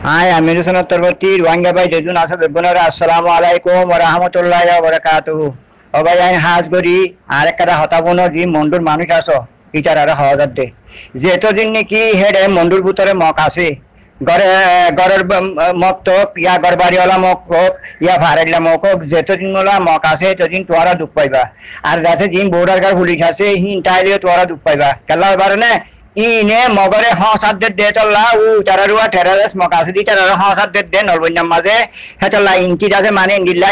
Hai, Aminu Sanatarbati, Wanga by Dedun Asa Begunara, Assalamu alaikum, Warahmatullahi Wabarakatuh. Obayan Hasburi, Arakara Hatabono, the Mundur Manikaso, Ichara Hazade. Zetozin Niki had a Mundur Butare Mokasi. Gor Mokto, Ya Gorbariola Moko, Ya Faradla Moko, Zetozinola Mokase, Tojin Tuara Dupaiba. And that's a Jim Bodaga Hulikase, he entirely Tuara Dupaiba. Kalabarane. Ini mogore hosat de tola u tararua terrace mokasidi tarara hosat de nolbunya maze hetola inki jase mane indilla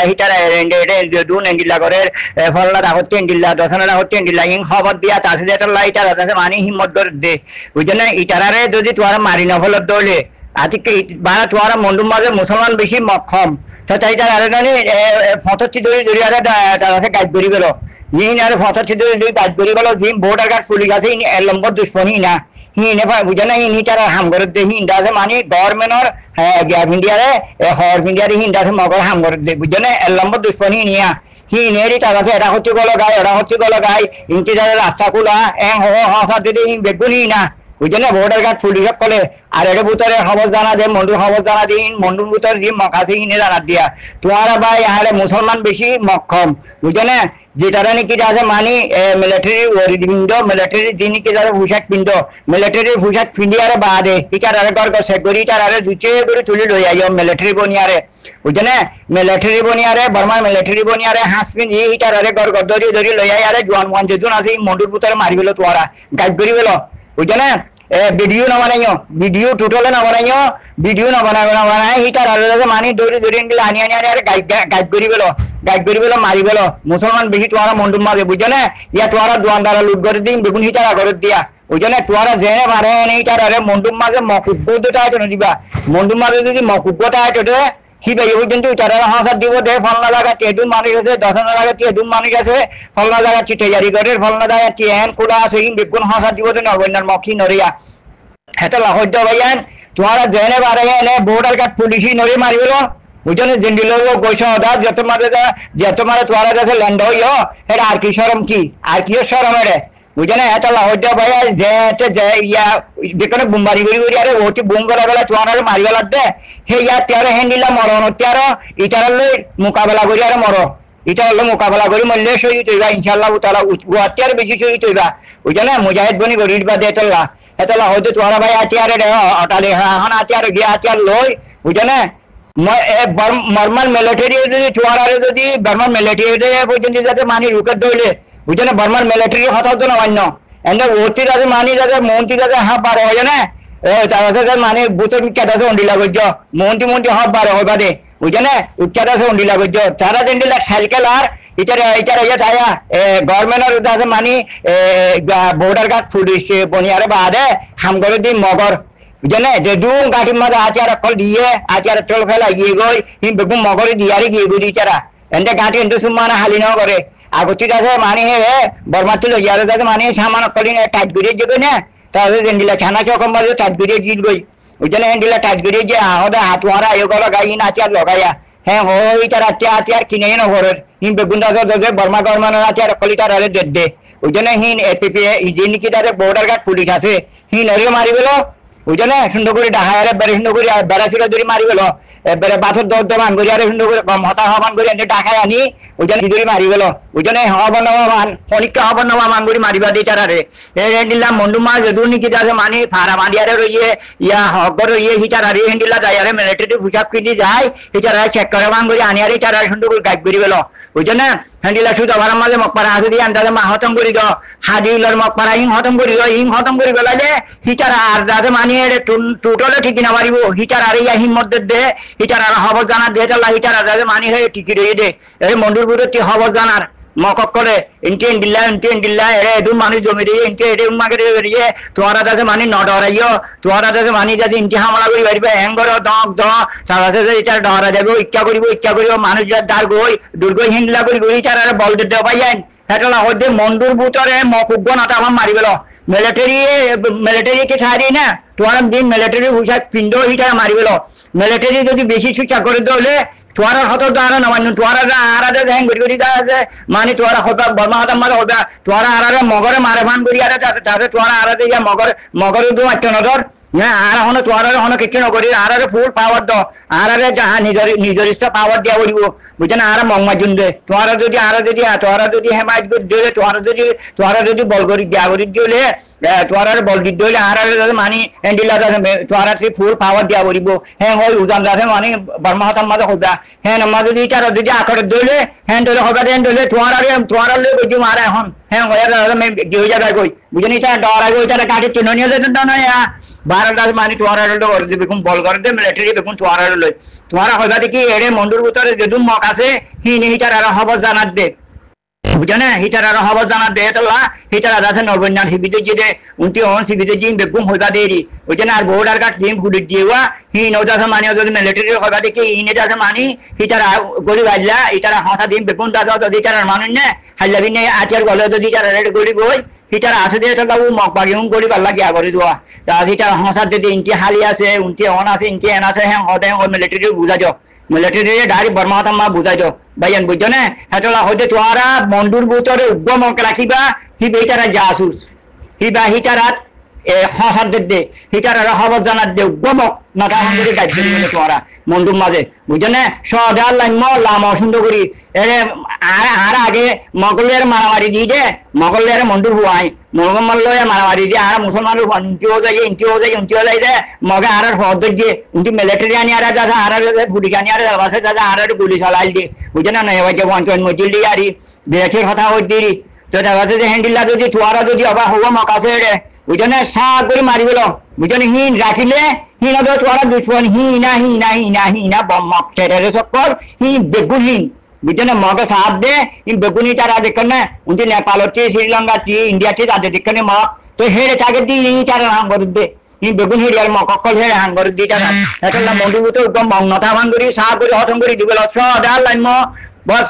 hitara ende dun indilla gore folla da hotte indilla dosana da hotte indilla in hobat dia tase de tola itara jase mane himmot gor de ujana itarare jodi twara mari na folot dole atike bara twara mondum maze musulman beshi mokhom tatai tarare nani fototti dori ara da jase gaid gori belo Ini ada foto itu di Kajburi kalau Jim border guard puligasi ini lembut dushmani na. Ini apa bujana ini cara ham gorot deh ini dah semani government or gap India hor India ini dah semua ham gorot deh bujana lembut dushmani ini ya. Ini eri cara saya dah hoci kalau gai, inti dah rasta kula, hasa deh ini beguni na. Bujana border guard puligasi kalau ada butare hawaz dana deh, hawaz dana deh, mondu butar Jim makasih ini dana dia. Tuara bay ada Musalman beshi makham, bujana যেটারানি কি আছে মানে military ওরিদিndo military দিনি কি যারা পোশাক পিন্ধো military পোশাক পিন্ধিয়ারে বাদে ইটারারে গর গর সেগরি ইটারারে দুচে করে তুলি লই আইও মিলিটারি বনিয়ারে বুঝনে মিলিটারি বনিয়ারে বর্মা মিলিটারি বনিয়ারে হাস পিন্ধি ইটারারে গর গর ধরি লই আইয়ারে জওয়ান ওয়ান যেজন আছে মন্ডুর পুতারে মারিবেলো তোরা গাইড করিবেলো বুঝনে ভিডিও না বানাইও ভিডিও টোটালে না বানাইও ভিডিও না বানাই ইটারারে মানে ধরি ইংলা আনি আরে গাইড করিবেলো মারিবেলো মুসলমান বেশি তোরা মন্ডুম মারে বুঝনে ইয়া তোরা দোয়ানদারা লুট করে দিন বেগুন হিটারা করে দিয়া বুঝনে তোরা জেনে মারে নেই তারে মন্ডুম মাঝে মকুব্বটা আইতো দিবা মন্ডুম মাঝে যদি মকুব্বটা আইতো দে হি ভাই কিন্তু তারা হাসার দিব দে ফলনা লাগা টেডুম মানুষ আছে দশনা লাগা টেডুম মানুষ আছে ফলনা লাগা চিটেজারি করে ফলনা লাগা টিএন খোলা আছে ইন বেগুন হাসার দিব দে নরবন্যার মকি নরিয়া হেতা লাহজ্জ ভাইয়ান তোরা জেনে মারে এনে বর্ডার গার্ড পুলিশি নরি মারিবেলো বুঝনে জিন্দিলো গৈছ দা যত মারে তোরা কাছে ল্যান্ড হইও এটা আর কি শরম কি আর কি শরম রে বুঝনে এটা লাহজ্জ ভাইয়া যে ইয়া যেখানে বুমবারি করি আরে ওটি বুম গলা গলা তোরা মারিবেলা দে হে ইয়া তেরে হ্যান্ডিলা মরণ তেরে ইটারলে মোকাবেলা করি আরে মর ইটারলে মোকাবেলা করি মরলে সই তৈবা ইনশাআল্লাহ তাআলা ওয়াতিয়ার বেশি সই তৈবা বুঝনে মুজাহিদ বনি গরিব বা দেতলা এতলা হয়তো তোরা ভাই আতিয়ারে রে অটালে হন আতিয়ারে গিয়া আতিয়ার লই বুঝনে বর্মান মিলিটারি যদি তোরারে যদি বর্মান মিলিটারি পর্যন্ত যাতে মানি রুকেট দইলে বুঝনে বর্মান মিলিটারি হতাও তো না অন্য এন্ড ওটি যাতে মানি যাতে মন্ত্রী যাতে হা পার হয় না তারা মানে বুতর কেটাছে অন্ডিলা গজ্জ মন্ত্রী হব বার হইবা দে বুঝনে উচ্চাদাছে অন্ডিলা গজ্জ তারা জেন্ডিলা সাইকেল আর ইটারে ইয়া ছায়া গভর্নমেন্টর যাতে মানি বর্ডার গার্ড পুলিশ বনিয়ারে বাদে হাম করে দি মগর বুঝনে যে দুম গাড়ি মাঝে আচার কল দিয়ে আচার টল ফেলা গিয়ে গই হিম বেগুম মগরে দিয়ারে গিয়ে গুড়ি চারা এন্ডে গাঁটি এন্ডে সুমানা হালি ন করে আগতি যাতে মানে হে বর্মাতুল ইয়ারে যাতে মানে সামান কলি টাইট গুড়িয়ে যাবে না তাহলে এন্ডিলা ছানা চকম মাঝে টাইট গুড়িয়ে গিয়ে গই বুঝনে এন্ডিলা টাইট গুড়িয়ে যে আহদা হাতুয়ারা এগুলো গাই না আচার লগাইয়া হ্যাঁ হই তার আচার কিনে ন ঘরের হিম বেগুন যাতে বর্মা গভর্নমেন্ট আচার কলি তার দে বুঝনে হিন এপিপি যিনি কি তাদের বর্ডার গার্ড পুলিশ আছে হিন নরে মারিবেলো বুঝনে সুন্দর করে ডাহারে বেড়ে সুন্দর করে বেড়াছিল ধরে মারিবেলো এবারে পাথর দৌড় মান করি আরে সুন্দর করে হতা হবান করে এনে ডাকায় আনি বুঝনে ধরে মারিবেলো বুঝনে হবন মান পরীক্ষা হবন মান করে মারিবা দিয়ে তারারে দিলাম মন্ডু মাছ যদুর নিকি যাচ্ছে মানে ফারা মারিয়ারে রইয়ে ইয়া হগর রইয়ে হিটারারে হেন্ডিলা যায়ারে মিলিটারি পোশাক কিনি যায় হিটারা চেক করে মান করে আনিয়ারে তারা সুন্দর করে গাইড করিবেলো বুঝনে হেন্ডিলা শুধু আমার মাঝে মকপারা আছে দিয়ে আন্দাজে মা হতম করি দ হাদিউলার মকপারা ইং হতম করি গেলালে হিটারা আর যাতে মানিয়ে টোটালে ঠিক না মারিব হিটার আর ইয়া হিম্মত দে হিটার আর হবজ জানার দিয়ে চাল্লা হিটার আর যাতে মানি হয়ে টিকি রয়ে দে এই মন্ডুর বুড়ি হবজ জানার মকক করে ইন্টেন দিল্লা এরে এদু মানুষ জমি দিয়ে ইন্টে এডে উম্মাকে দিয়ে তোরা যাতে মানি ন ডরাইও তোরা যাতে মানি যাতে ইন্টি হামলা করি পারিবে হ্যাঙ্গর দ সারা ইটার ডরা যাবে ইচ্ছা করিব মানুষ যার দার গই দুর্গ হিন্দিলা করি গই ইটার আর বল দিতে পাইয়ান হেটলা হইতে মন্ডুর বুতরে মকুব্ব নাটা আমার মারিবেল মিলিটারি কে ছাড়ি না তোরা দিন মিলিটারি পোশাক পিন্ধো হিটা মারিবেল মিলিটারি যদি বেশি সুচা করে দলে তোরা হতো দাঁড়া না মানে তোরা আরাদে হ্যাং করি আছে মানে তোরা হতো বর্মা হতাম মারে হতা তোরা আরারে মগরে মারে ভান করি আরে তাতে তোরা আরাদে ইয়া মগরে দু আটটা নজর না আর হনো তোয়ার হনো কিছু নকরি আর ফুল পাওয়ার দ আর যাহা নিজের ইচ্ছা পাওয়ার দিয়া পড়ব বুঝছেন আর মংমাজুন দে তোয়ারা যদি হেমায়ত করে দিলে তোয়ারা যদি বল করি দিয়া করি দিলে তোয়ার বল দি দিলে আর মানি হ্যান্ডিল তোয়ারা ফুল পাওয়ার দিয়া পড়ব হ্যাঁ হয় উজান যাতে মানে বর্মা হতার মাঝে হবা হ্যাঁ মাঝে যদি আখর দিলে হ্যাঁ দিলে হবা দেন দিলে তোয়ারা লই বুঝি মারা এখন হ্যাঁ হয়ে যাবে কই বুঝেন এটা ডরা গই তারা কাটি চিনো নিয়ে যেতে না বারোটা মানে তোয়ারা করে দিবে বল করে দে মিলিটারি বেগুন তোয়ারা লই তোয়ারা হইবা দেখি এড়ে মন্ডুর ভিতরে যেদুম মক আছে হিটার আর হবর জানার দে বুঝে না হিটার আর হবর জানার দে তোলা হিটার আছে নবন্যান শিবিতে যে উনটি অন শিবিতে জিম বেগুম হইবা দেরি বুঝে না আর বোর্ডার কাট জিম ফুটি দিয়েওয়া নৌদাছে মানে যদি মিলিটারি হইবা দেখি আছে মানি হিটার গলি বাজলা ইটার হাসা দিম বেগুন দাদা যদি ইটার মানুষ নে হাইলাবি নে আটিয়ার গলে যদি ইটার গলি গই হিটার আছে দিয়ে এটা মক বাগি গলি পাল্লা গিয়া করে দেওয়া তা হিটার হাসার যদি ইনটি হালি আছে উনটি অন আছে ইনটি এন আছে হ্যাঁ হদে মিলিটারি বুঝা যাও মিলিটারি ডাইরেক্ট বর্মা হতাম মা বুঝাই যাও ভাইয়ান বুঝছো না হেতলা হইতে তোয়ারা মন্ডুর ভিতরে উগ্রমক রাখিবা হিবে হিটারা জাসুস হিবা হিটারাত হাসার দে হিটার হবর জানার দে উগ্রমক নাথা করে গাইড করি বলে তোয়ারা মন্ডুর মাঝে বুঝছো না সদার লাইম লাম সুন্দর করি আর আগে মগলের মারামারি দিয়ে দে মগলের মন্ডুর হুয়াই মগমল্লয়ে মারামারি দিয়ে আর মুসলমানের ইন্টিও যাই দে মগে আর হদ দিয়ে উনটি মিলিটারি আনি আর দাদা আর ফুটি আনি আর বাসে দাদা আর গুলি চালাই দিয়ে বুঝে না নয় বাজে পঞ্চায়েত মজিল দিয়ে আরি বিরাটের কথা হই দিই তো দেখা যে হ্যান্ডিলা যদি তোয়ারা যদি অবা হব মক আছে রে বুঝে না সা করে মারি গেল বুঝে না হিন রাখিলে হিনা তো তোয়ারা দুশ্মন হিনা মক ছেড়ে সকল বেগুনহীন বুঝছেন মগে সাহায্য দে বেগুনি তারা দেখেন না উনটি নেপাল শ্রীলঙ্কা ইন্ডিয়া তাদের দেখেন মগ তো হেরে তাকে দিয়ে তারা হাং করে দে বেগুন হেরিয়ার মক অকল হেরে হাং করে দিয়ে তারা এটা মন্ডুর তো একদম নথা ভাঙ করি সাহা করে হতম করে দিবে সদার লাইন বস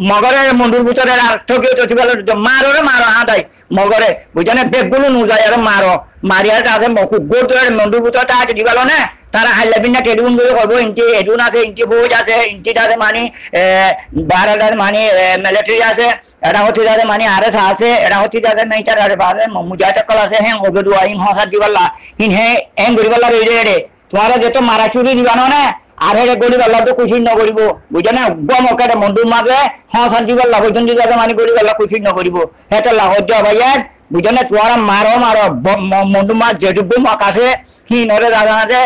মগরে মন্ডুর ভিতরে আর ঠকিয়ে চটি বেল মারো হাতাই মগরে বুঝছেন বেগুলো নুযায় আর মারো মারিয়ার কাছে গোর মন্ডুর ভিতরে তাকে দিবেল না তারা হাইলাবিন না টেডুন করে করবো ইন্টি এডুন আছে ইন্টি ফৌজ আছে ইন্টি আছে মানে বারাদার মানে মিলিটারি আছে এটা হচ্ছে যাদের মানে আরএস আছে এটা হচ্ছে যাদের নেইটার আর বাজে মুজাহিদ আছে হ্যাঁ ওবেদুয়া হিন হসাদ দিবাল্লা হিন হ্যাঁ গরিবাল্লা রইরে রে তোমারা যেত মারা চুরি দিবানো না আর হেরে গরিবাল্লা তো খুশি ন করিব বুঝে না গম ওকে মন্ডুর মাঝে হসাদ দিবাল্লা পর্যন্ত যাতে মানে গরিবাল্লা খুশি ন করিব হেটা লাহজ ভাইয়ার বুঝে না তোরা মারো মন্ডুর মাছ যেটুকু মক আছে হিনরে দাদা আছে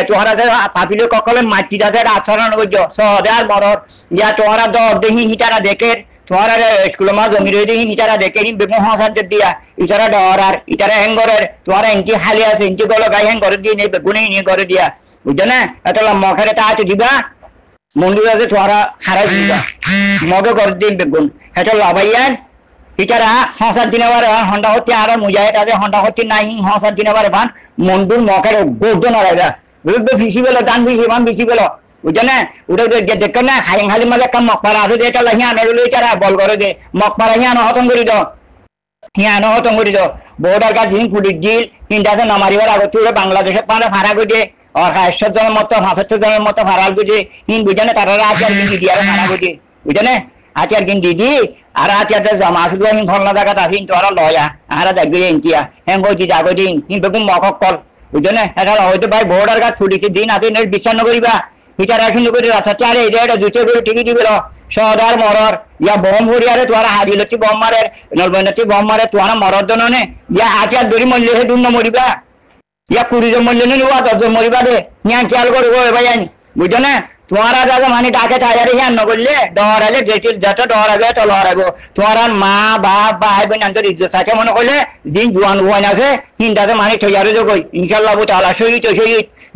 তোহারা পাপিলে ককলে মাটি দাদা আচরণ করছো সহজে আর মরর ইয়া তোহারা দেখি হিটারা দেখে তোহারা স্কুল মা জমি রয়ে দেখি হিটারা দেখে বেগুন হসার দিয়া ইটারা ডরার ইটারা হ্যাঙ্গরের তোহারা ইঞ্চি হালি আছে ইঞ্চি গলো গাই হ্যাং করে দিয়ে নেই বেগুনে নিয়ে করে দিয়া বুঝছো না এত মখের এটা আছে দিবা মন্দির আছে তোহারা হারাই দিবা মগে করে দিন বেগুন এটা লাভাইয়ান ইটারা হসার দিনে বারে হন্ডা হচ্ছে আর মুজাহিদ আছে হন্ডা হচ্ছে নাই হসার দিনে বারে ভান মন্ডুর মকের গোর্ধন রাইবা বুঝবে ফিসি পেলো দান ফিসি পেলো বুঝছো না ওটা দেখো না হাইং হালি মাঝে একটা মকপাড়া আছে যেটা হিয়ানো তারা বল করে দে মকপাড়া হিয়ানো হতম করি দাও বোর্ডার কাজ জিন পুলিশ জিল হিন্দাতে নামারিবার আগত বাংলাদেশের পাড়া ভাড়া করে আর 500 জনের মতো 75 জনের মতো ভাড়া করে হিন বুঝে না তারা আচার কিনতে দিয়ে ভাড়া করে বুঝে না আচার কিনতে দি আর আচারটা জমা আসল হিন ধরনা জায়গাত আসিন তোরা লয়া আর দেখবি ইন্টিয়া হ্যাঁ কইছি যাগো দিন কিন্তু মকক কল বুঝছো না এটা হয়তো ভাই বোর্ডার কাজ ছুটিতে দিন আছে বিশ্বাস নকরিবা হিটার এখন করে রাস্তা চারে এটা জুতে করে টিকি দিবে সদার মরর ইয়া বম ভরিয়ারে তোরা হারিলতি বম মারে নলবনতি বম মারে তোরা মরর দননে ইয়া আচার দরি মল্লে হে দুন্ন মরিবা ইয়া 20 জন মল্লে নিবা 10 জন মরিবা দে নিয়া খেয়াল করবো ভাই আনি বুঝছো না তোরা দাদা মানে ডাকে তাইয়ারে হিয়ান নগরলে ডরালে যত ডরাবে তো লড়াবো তোরা মা বাপ ভাই বোন আন্তর ইজ্জত থাকে মনে করলে দিন জোয়ান বোন আছে হিন্দাতে মানে তৈয়ারে যোগই ইনশাল্লাহ তাআলা শহীদ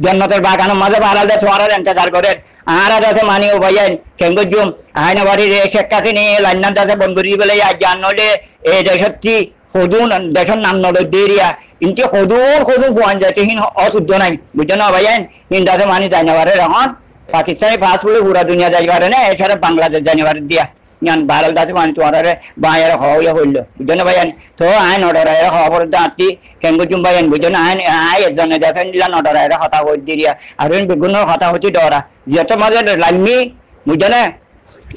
জান্নাতের বাগানের মাঝে বাড়ালে তোরা ইন্তজার করে আর আছে মানে ও ভাইয়ান কেঙ্গজুম আয়না বাড়ির শেখাতে নিয়ে লাইনার দাসে বন্ধ করি বলে জানলে এই দেশটি সদুন দেশের নাম নলে দেরিয়া ইনটি সদুন পোয়ান যাতে হিন অশুদ্ধ নাই বুঝছো না ভাইয়ান হিন্দাতে মানে জানাবারে রহন পাকিস্তানি ফাস্টফুড পুরা দুনিয়া যাইবারে না এছাড়া বাংলাদেশ জানিবারে দিয়া জ্ঞান ভারত দাসে মানে তোয়ারে বাইরে হইয়া হইল বুঝছো না ভাইয়ান তো আইন অর্ডারে খবর দাঁতি কেঙ্গুজুম ভাইয়ান বুঝছো না আইন এজনে দেখেন দিলান অর্ডারে হতা হই দিয়া আর বেগুন হতা হচ্ছে ডরা যত মাঝে লাইমি বুঝছো না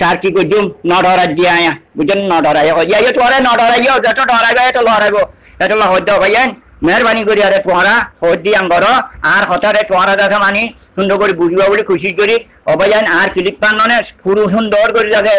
চার কি কইজুম নডরা দিয়া আয়া বুঝছো নডরা ইয়া তোরে নডরা যত ডরাইবে তো লড়াইবো এটা হইতো ভাইয়ান মেহরবানি করি আরে তোমরা হদ দি আঙ্গর আর হতারে তোমরা দাদা মানি সুন্দর করে বুঝবা বলে খুশি করি অবাজান আর ক্লিক পান ননে পুরো সুন্দর করে যাতে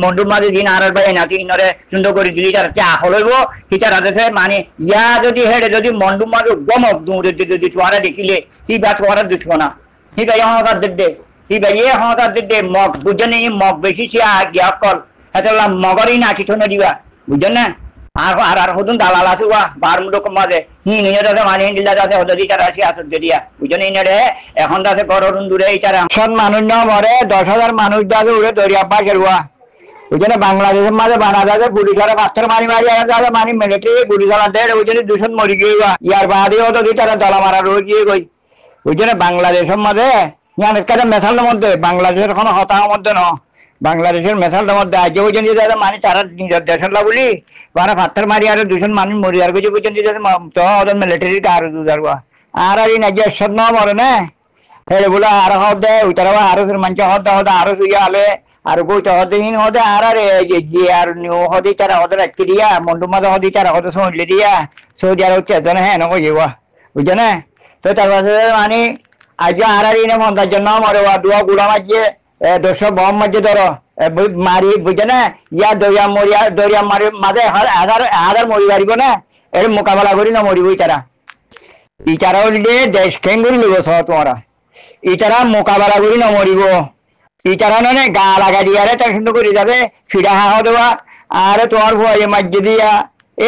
মন্ডুর মাঝে দিন আর ভাই নাতি নরে সুন্দর করে দিলি তার চা হলইব কিটা রাধেছে মানে ইয়া যদি হেডে যদি মন্ডুর মাঝে গমক দূরে যদি তোমরা দেখিলে কি বাত তোমরা দুঠবো না ঠিক আছে হসার দে ঠিক আছে হসার দে মগ বুঝনে মগ বেশি গিয়া কল হেতলা মগরই না কিছু না দিবা বুঝছেন না আর আর আর হদুন দালাল আছে ওয়া বার মুডক মাঝে নিয়ে দাদা মানে দিলা দাদা হদরি তার আসি আসর দিয়া বুঝছেন ইনারে এখন দাদা করুন দূরে এইটারা সব মানুষ না মরে 10,000 মানুষ দাদা উড়ে দরিয়া পাশের ওয়া বুঝছেন বাংলাদেশের মাঝে বানা দাদা পুলিশরা পাথর মারি আর দাদা মানে মিলিটারি গুলি চালা দেয় বুঝছেন 200 মরি গিয়ে ইয়ার বাদে হদরি তারা দলা মারা রয়ে গিয়ে গই বুঝছেন বাংলাদেশের মাঝে ইয়ানের কাছে মেশালের মধ্যে বাংলাদেশের কোনো হতার মধ্যে ন বাংলাদেশের মেশালটার মধ্যে আজকে বুঝছেন যে দাদা মানে তারা নিজের দেশের বলি ওরা পাথর মারি আর 200 মানুষ মরি আর কিছু বুঝছেন যে তো ওদের মিলিটারি আর দুধার আর এই নাজিয়া সব ন মরে না হেড়ে বলে আর হদে উতারা আর মানুষ হদে হদে আরো সুইয়া আলে আর বইটা হদেহীন হদে আর যে আর নিউ হদি তারা হদে রাখতে দিয়া মন্ডু মাঝে হদি তারা হদে সহলে দিয়া সৌদি আর হচ্ছে এজনে হ্যাঁ নকো যাওয়া বুঝছে না তো তার পাশে মানে আজ আর ইনে মন্দার জন্য মরে দুয়া গুড়া মাঝে 200 বম মাঝে ধরো মারি বুঝছে না ইয়া দরিয়া মারি মাঝে হাজার মরি পারিব না এর মোকাবেলা করি না মরিব ইতারা ইতারা হলে দেশ খেঙ্গুরি লিব সহ তোমরা ইতারা মোকাবেলা করি না মরিব ইতারা নয় গা লাগা দিয়ে আরে তার সুন্দর করে যাবে ফিরা হাওয়া দেওয়া আরে তোমার ভয় মাঝে দিয়া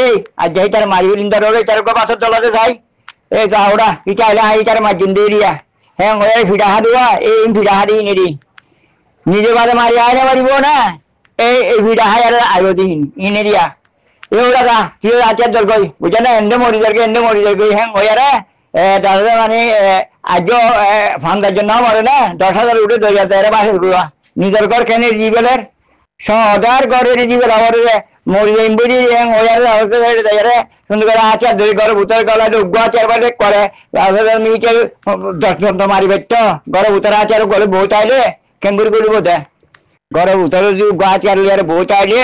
এই আজ যাই তার মারি লিন্দার হলে তার পাথর দলাতে যাই এই যা ওরা ইটা হলে ইটার মাঝিন দিয়ে দিয়া হ্যাঁ ওই ফিরা হা দেওয়া এই ফিরা হা দিয়ে নিরি নিজে বাদে মারি আয় মারিব না এই ভিড়া হাই আর আইব দিন ইনে দিয়া এওড়া দা কি আচার দল কই বুঝা না এন্ডে মরি যাবে হ্যাঁ ওই আরে দাদা মানে আজ ফান্দার জন্য মরে না 10,000 উঠে 2,000 বাসে উঠুয়া নিজের ঘর কেন জীবেলের সদার ঘরের জীবেল আবার মরি যাইম বুঝি হ্যাঁ ওই আর সুন্দর করে আচার ধরে ঘরের ভিতরে গলা উগ্র আচার বাদে করে মিটার 10 মারি বেট ঘরের ভিতরে আচার গলে বউ চাইলে কেঙ্গুরি করিব দে ঘরের ভিতরে যদি গা চালিয়ে আর বউ চাইলে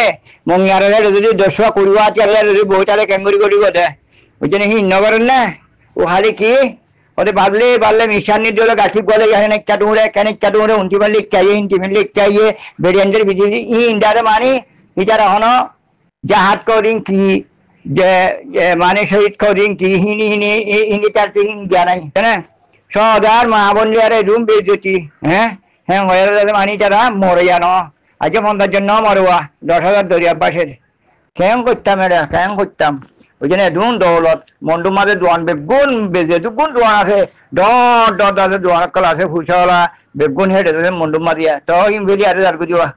মঙ্গিয়ার যদি 10-20 চালিয়ে যদি বউ চাইলে কেঙ্গুরি করিব দে বুঝছেন হিন্ন করেন না ও হালি কি ওদের পারলে মিশানি দিলে গাছি গলে কেনিকটা টুমুড়ে উন্টি মারলে ইচ্ছাইয়ে হিন্টি মারলে ইচ্ছাইয়ে বেরিয়ানদের বিচি ইন্ডারে মানে ইটার এখনো জাহাজ করিং কি যে মানে শহীদ করিং কি হিনি তার হিন জানাই না সদার মা বন্ধু আরে রুম বেজতি হ্যাঁ হ্যাঁ হয়ে মানি তারা মরে জানো আজকে মন্দার জন্য মরবা 10,000 দরিয়া পাশের কেন করতাম এটা কেন করতাম ওই জন্য দুন দৌলত মন্ডুর মাঝে দোয়ান বেগুন বেজে দুগুণ দোয়ান আছে ডট আছে দোয়ান কাল আছে ফুলসাওয়ালা বেগুন হেঁটে মন্ডুর মাঝিয়া তো ইম বেরিয়ে আরে দাঁড় করিবা